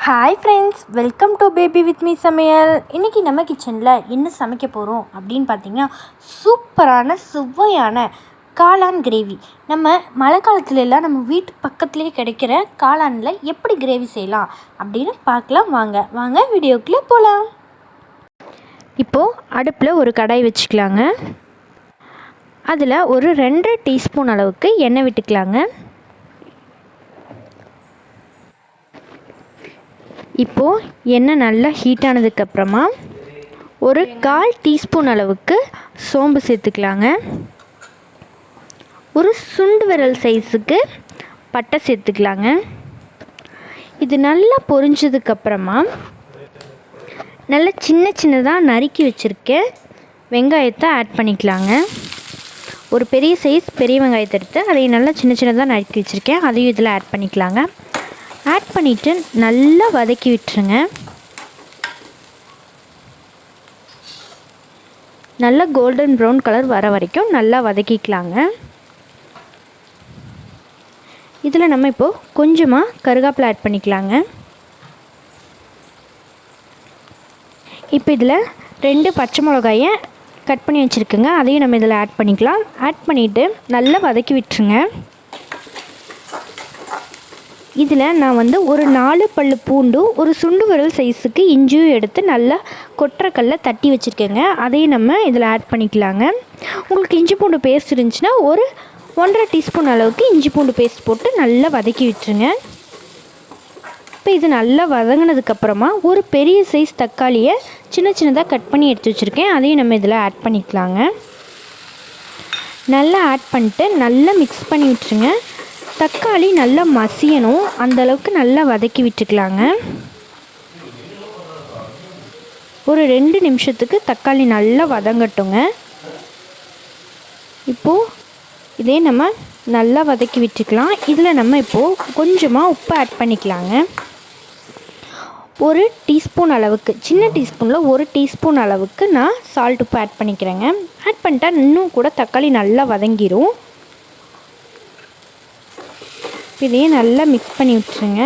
Hi friends, welcome to baby with me சமையல். இன்றைக்கி நம்ம கிச்சனில் என்ன சமைக்க போகிறோம் அப்படின்னு பார்த்தீங்கன்னா, சூப்பரான சுவையான காளான் கிரேவி. நம்ம மழை காலத்துலலாம் நம்ம வீட்டு பக்கத்துலேயே கிடைக்கிற காளானில் எப்படி கிரேவி செய்யலாம் அப்படின்னு பார்க்கலாம். வாங்க வீடியோக்குள்ளே போகலாம். இப்போது அடுப்பில் ஒரு கடாய் வச்சுக்கலாங்க. அதில் ஒரு 2 டீஸ்பூன் அளவுக்கு எண்ணெய் விட்டுக்கலாங்க. இப்போது எண்ணெய் நல்லா ஹீட் ஆனதுக்கப்புறமா ஒரு 1/4 டீஸ்பூன் அளவுக்கு சோம்பு சேர்த்துக்கலாங்க. ஒரு சுண்டு விரல் சைஸுக்கு பட்டை சேர்த்துக்கலாங்க. இது நல்லா பொரிஞ்சதுக்கப்புறமா நல்லா சின்னதாக நறுக்கி வச்சுருக்க வெங்காயத்தை ஆட் பண்ணிக்கலாங்க. ஒரு பெரிய சைஸ் பெரிய வெங்காயத்தை எடுத்து அதை நல்லா சின்னதாக நறுக்கி வச்சுருக்கேன். அதையும் இதில் ஆட் பண்ணிக்கலாங்க. ஆட் பண்ணிவிட்டு நல்லா வதக்கி விட்டுருங்க. நல்லா கோல்டன் ப்ரௌன் கலர் வர வரைக்கும் நல்லா வதக்கிக்கலாங்க. இதில் நம்ம இப்போது கொஞ்சமாக கருவேப்பிலை ஆட் பண்ணிக்கலாங்க. இப்போ இதில் 2 பச்சை மிளகாயை கட் பண்ணி வச்சுருக்குங்க. அதையும் நம்ம இதில் ஆட் பண்ணிக்கலாம். ஆட் பண்ணிவிட்டு நல்லா வதக்கி விட்டுருங்க. இதில் நான் ஒரு 4 பல்லு பூண்டும் ஒரு சுண்டு விரல் சைஸுக்கு இஞ்சியும் எடுத்து நல்லா கொட்டரைக்கல்ல தட்டி வச்சுருக்கேங்க. அதையும் நம்ம இதில் ஆட் பண்ணிக்கலாங்க. உங்களுக்கு இஞ்சி பூண்டு பேஸ்ட் இருந்துச்சுன்னா ஒரு 1/2 டீஸ்பூன் அளவுக்கு இஞ்சி பூண்டு பேஸ்ட் போட்டு நல்லா வதக்கி விட்டுருங்க. இப்போ இது நல்லா வதங்கினதுக்கப்புறமா ஒரு பெரிய சைஸ் தக்காளியை சின்னதாக கட் பண்ணி எடுத்து வச்சுருக்கேன். அதையும் நம்ம இதில் ஆட் பண்ணிக்கலாங்க. நல்லா ஆட் பண்ணிட்டு நல்லா மிக்ஸ் பண்ணி விட்டுருங்க. தக்காளி நல்லா மசியணும், அந்தளவுக்கு நல்லா வதக்கி விட்டுக்கலாங்க. ஒரு 2 நிமிஷத்துக்கு தக்காளி நல்லா வதங்கட்டுங்க. இப்போது இதே நம்ம நல்லா வதக்கி விட்டுக்கலாம். இதில் நம்ம இப்போது கொஞ்சமாக உப்பு ஆட் பண்ணிக்கலாங்க. ஒரு டீஸ்பூன் அளவுக்கு, சின்ன டீஸ்பூனில் 1 டீஸ்பூன் அளவுக்கு நான் சால்ட் உப்பு ஆட் பண்ணிக்கிறேங்க. ஆட் பண்ணிட்டா இன்னும் கூட தக்காளி நல்லா வதங்கிடும். இதையே நல்லா மிக்ஸ் பண்ணி விட்டுருங்க.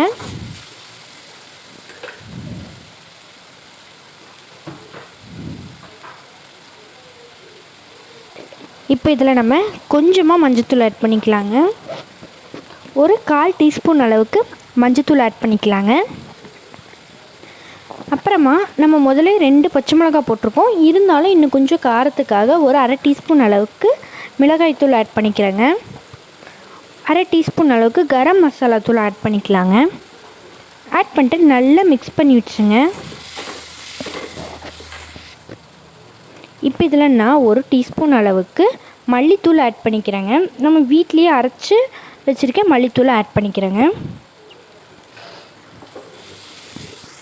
இப்போ இதில் நம்ம கொஞ்சமாக மஞ்சத்தூள் ஆட் பண்ணிக்கலாங்க. ஒரு 1/4 டீஸ்பூன் அளவுக்கு மஞ்சத்தூள் ஆட் பண்ணிக்கலாங்க. அப்புறமா நம்ம முதல்ல 2 பச்சை மிளகாய் போட்டிருக்கோம். இருந்தாலும் இன்னும் கொஞ்சம் காரத்துக்காக ஒரு 1/2 டீஸ்பூன் அளவுக்கு மிளகாய்த்தூள் ஆட் பண்ணிக்கிறேங்க. 1/2 டீஸ்பூன் அளவுக்கு கரம் மசாலா தூள் ஆட் பண்ணிக்கலாங்க. ஆட் பண்ணிட்டு நல்லா மிக்ஸ் பண்ணி விட்டுருங்க. இப்போ இதில் நான் 1 டீஸ்பூன் அளவுக்கு மல்லித்தூள் ஆட் பண்ணிக்கிறேங்க. நம்ம வீட்லேயே அரைச்சி வச்சுருக்க மல்லித்தூளை ஆட் பண்ணிக்கிறேங்க.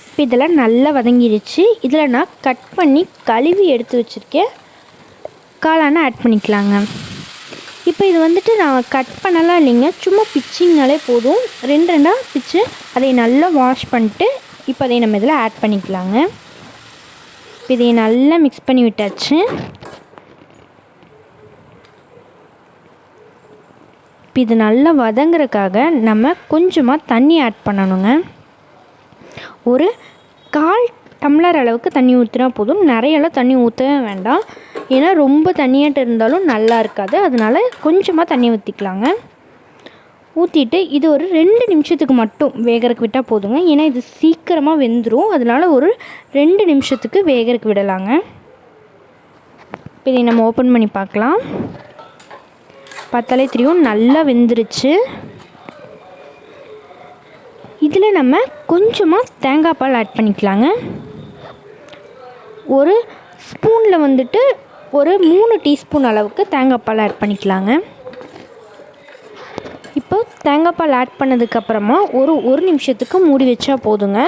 இப்போ இதெல்லாம் நல்லா வதங்கிடுச்சு. இதில் நான் கட் பண்ணி கழுவி எடுத்து வச்சுருக்கேன் காளானை ஆட் பண்ணிக்கலாங்க. இப்போ இது நான் கட் பண்ணலாம் இல்லைங்க, சும்மா பிச்சிங்கனாலே போதும். 2 பிச்சு அதை நல்லா வாஷ் பண்ணிட்டு இப்போ அதை நம்ம இதில் ஆட் பண்ணிக்கலாங்க. இப்போ இதை நல்லா மிக்ஸ் பண்ணி விட்டாச்சு. இப்போ இது நல்லா வதங்குறதுக்காக நம்ம கொஞ்சமாக தண்ணி ஆட் பண்ணணுங்க. ஒரு 1/4 டம்ளர் அளவுக்கு தண்ணி ஊற்றினா போதும். நிறையெல்லாம் தண்ணி ஊற்றவே வேண்டாம், ஏன்னா ரொம்ப தண்ணியாட்டு இருந்தாலும் நல்லா இருக்காது. அதனால் கொஞ்சமாக தண்ணி ஊற்றிக்கலாங்க. ஊற்றிட்டு இது ஒரு 2 நிமிஷத்துக்கு மட்டும் வேகறதுக்கு விட்டால் போதுங்க. ஏன்னா இது சீக்கிரமாக வெந்துடும். அதனால் ஒரு 2 நிமிஷத்துக்கு வேகறதுக்கு விடலாங்க. இப்போ இதை நம்ம ஓப்பன் பண்ணி பார்க்கலாம். பார்த்தாலே தெரியும் நல்லா வெந்துருச்சு. இதில் நம்ம கொஞ்சமாக தேங்காய் பால் ஆட் பண்ணிக்கலாங்க. ஒரு ஸ்பூனில் ஒரு 3 டீஸ்பூன் அளவுக்கு தேங்காய் பால் ஆட் பண்ணிக்கலாங்க. இப்போ தேங்காய் பால் ஆட் பண்ணதுக்கப்புறமா ஒரு நிமிஷத்துக்கு மூடி வச்சா போதுங்க.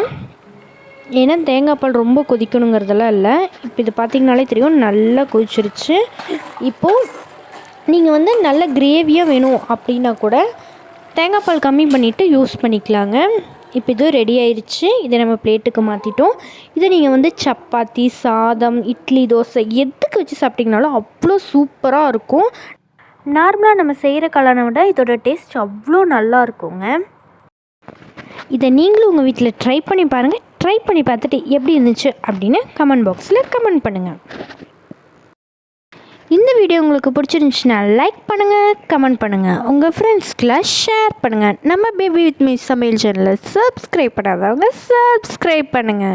ஏன்னா தேங்காய் பால் ரொம்ப கொதிக்கணுங்கிறதெல்லாம் இல்லை. இப்போ இது பார்த்திங்கனாலே தெரியும் நல்லா கொதிச்சிருச்சு. இப்போது நீங்கள் நல்ல கிரேவியாக வேணும் அப்படின்னா கூட தேங்காய் பால் கம்மி பண்ணிவிட்டு யூஸ் பண்ணிக்கலாங்க. இப்போ இது ரெடி ஆயிடுச்சு. இதை நம்ம பிளேட்டுக்கு மாற்றிட்டோம். இதை நீங்கள் சப்பாத்தி, சாதம், இட்லி, தோசை எதுக்கு வச்சு சாப்பிட்டிங்கனாலும் அவ்வளோ சூப்பராக இருக்கும். நார்மலாக நம்ம செய்கிற காளானை விட இதோட டேஸ்ட் அவ்வளோ நல்லா இருக்குங்க. இதை நீங்களும் உங்கள் வீட்டில் ட்ரை பண்ணி பாருங்கள். ட்ரை பண்ணி பார்த்துட்டு எப்படி இருந்துச்சு அப்படின்னு கமெண்ட் பாக்ஸில் கமெண்ட் பண்ணுங்கள். இந்த வீடியோ உங்களுக்கு பிடிச்சிருந்துச்சுன்னா லைக் பண்ணுங்கள், கமெண்ட் பண்ணுங்கள், உங்கள் ஃப்ரெண்ட்ஸ்க்கெலாம் ஷேர் பண்ணுங்கள். நம்ம பேபி வித் மீ சமையல் சேனலை சப்ஸ்கிரைப் பண்ணாதவங்க சப்ஸ்கிரைப் பண்ணுங்கள்.